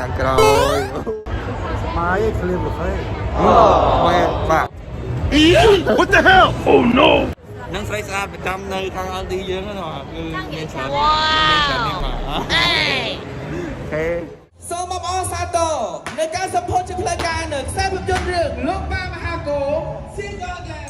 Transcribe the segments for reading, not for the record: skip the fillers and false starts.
ខាងក្រោយម៉ាយឃ្លៀមលោកម៉ែបាទ What the hell Oh no នឹងស្រីស្អាតប្រចាំនៅខាង LD យើងហ្នឹងគឺមានច្រើនមានច្រើននេះបាទអូខេសូមអបអរសាទរនៃការសម្ពោធជាផ្លូវការនៅខ្សែភាពយន្តរឿងលោកប៉ាមហាកូសៀងកលដែរ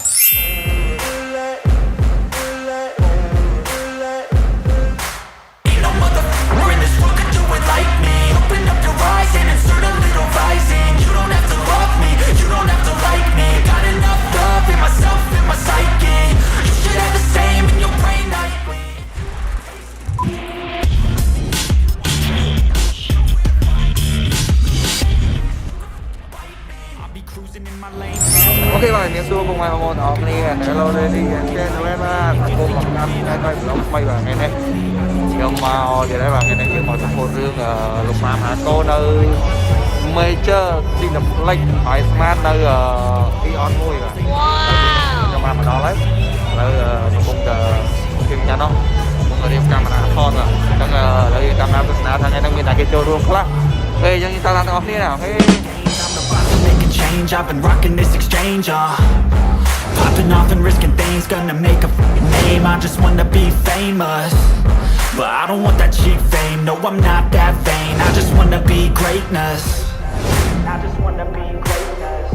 អូខេបាទអ្នកសួរពុកម៉ែបងប្អូនទាំងអស់គ្នា Hello Lady and Gentlemen បាទគុំមកតាមថ្ងៃថ្មីប្រឡងថ្មីបាទថ្ងៃនេះខ្ញុំមកទៀតហើយបាទថ្ងៃនេះយើងមកសម្ពោធរឿងលោកម៉ាមហាកូនៅ Major Cineplex ហើយស្មាននៅEon 1បាទខ្ញុំមកដល់ហើយឥឡូវកំពុងតែជិះញ៉ាំនោះកំពុងរៀបកាមេរ៉ាថតបាទអញ្ចឹងឥឡូវតាមតាមទស្សនាថាថ្ងៃនេះមានតែគេចូលរួមខ្លះពេលអញ្ចឹងយើងតាមទាំងអស់គ្នាណាអូខេChange, I've been rocking this exchange, popping off and risking things, gonna make a name, I just wanna be famous, but I don't want that cheap fame, no I'm not that vain, I just wanna be greatness, I just wanna be greatness.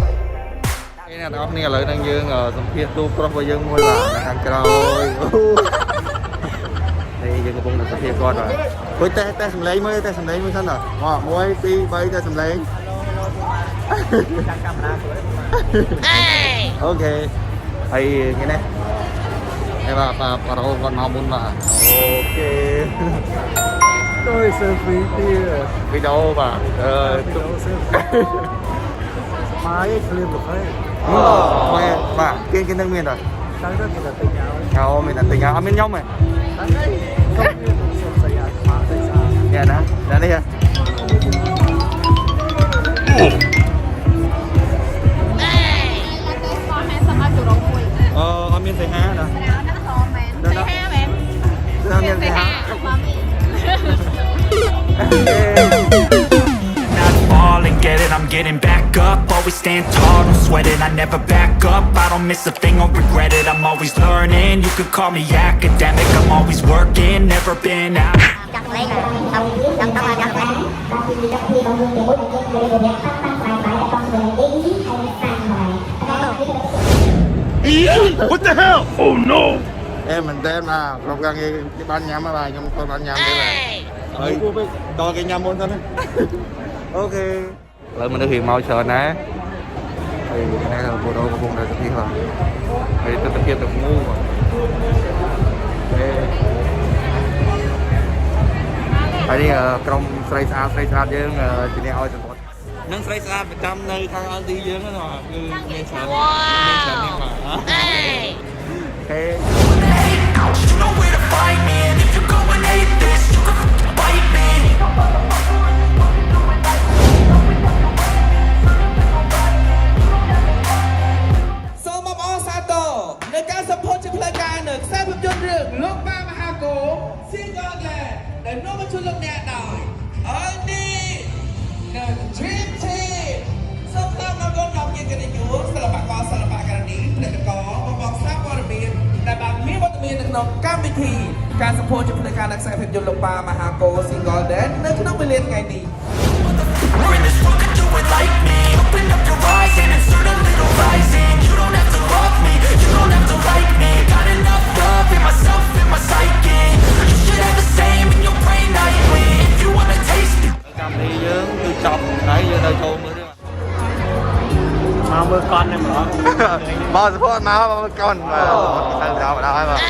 អ្នកទាំងអស់គ្នាឥឡូវនឹងយើងសម្ភាសទូប្រុសរបស់យើងមួយបាទនៅខាងក្រោយនេះយើងកំពុងតែសម្ភាសគាត់បាទគួយតែសម្លេងមើលតែសម្លេងមួយសិនបាទ1 2 3តែសម្លេងចាំកាមេរ៉ាខ្លួនអូខេហើយថ្ងៃនេះហើយបាទរហូតគាត់មកមុនបាទអូខេtôi selfieទៀតវីដេអូបាទម៉ាយឃ្លៀមលោកហើយម៉ែបាទគេនឹងមានតែតែគេតែទិញឲ្យអូមានតែទិញឲ្យអត់មានខ្ញុំទេហ្នឹងហើយខ្ញុំមានសុខស្អាតមកស្អាតយ៉ាណានេះហ៎អត់មានសេហាណាសេហាមែនសេហាសេហា Not fall and get it, I'm getting back up, always stand tall, don't sweat it, I never back up, I don't miss a thing, I'll regret it, I'm always learning, you could call me academic, I'm always working, never been out. What the hell Oh no មែនតើបាទក្រុមការងារគេបានញ៉ាំហើយបាទខ្ញុំគាត់បានញ៉ាំទេបាទហើយគួរទៅដល់គេញ៉ាំមុនសិនណាអូខេឥឡូវមនុស្សរៀងមកច្រើនណាស់ហើយនេះពូដូកំពុងតែស្គីបាទហើយទស្សនវិជ្ជាទឹកមូបាទហើយនេះក្រុមស្រីស្អាតយើងជំនះឲ្យសម្បត្តិនឹងស្រីស្អាតប្រចាំនៅខាង LD យើងហ្នឹងគឺមានច្រើនមានច្រើននេះបាទអូខេ You know where to find me, and if you go and hate this, you can fight me. សូមអបអរសាទរនៃការសម្ពោធជាផ្លូវការនៅខ្សែភាពយន្តរឿងលោកប៉ាមហាកូសៀងកលដែរដែលនាំមកជួយលោកអ្នកដោយហើយនេះនៅ Dream Team សូមតាមដល់កូនដល់ជាកិត្តិយសសិល្បករសិល្បករនេះផលិតករបងស្រាប់ព័ត៌មានដែលបានមានវត្តមាននៅក្នុងកម្មវិធីការសម្ពោធជាផ្លូវការនៅខ្សែភាពយន្តលោកប៉ាមហាកូសៀងកលដែរនៅក្នុងវេលាថ្ងៃនេះ We're in this world, can do it like me. Open up your eyes and insert a little rising. You don't have to love me, you don't have to like me. Got enough love in myself, in my psyche. You should have the same in your brain nightly. If you wanna taste it. កម្មវិធីយើងគឺចប់ហើយយើងនៅចូលមើលរឿងមកមើលកនហ្នឹងម្ដងមកសពតមកមើលកនទៅដល់ហើយបាទ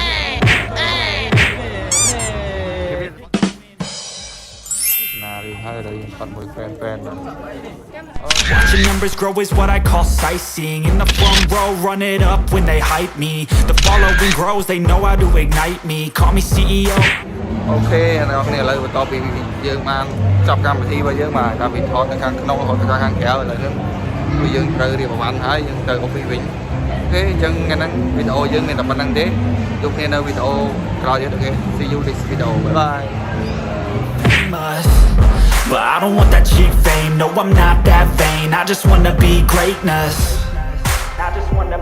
Watching numbers grow is what I call sightseeing. In the front row, run it up when they hype me. The following grows, they know how to ignite me. Call me CEO. អូខេអ្នកនរគ្នាឥឡូវបន្តពីយើងបានចាប់កម្មវិធីរបស់យើងបាទតាមពីថតនៅខាងក្នុងរហូតដល់ខាងក្រៅឥឡូវនេះគឺយើងត្រូវរៀបប្រវត្តិហើយយើងទៅអូហ្វីសវិញអូខេអញ្ចឹងថ្ងៃហ្នឹងវីដេអូយើងមានតែប៉ុណ្្នឹងទេជួបគ្នានៅវីដេអូក្រោយទៀតអូខេ See you next video bye bye But I don't want that cheap fame, no I'm not that vain. I just wanna be greatness. I just wanna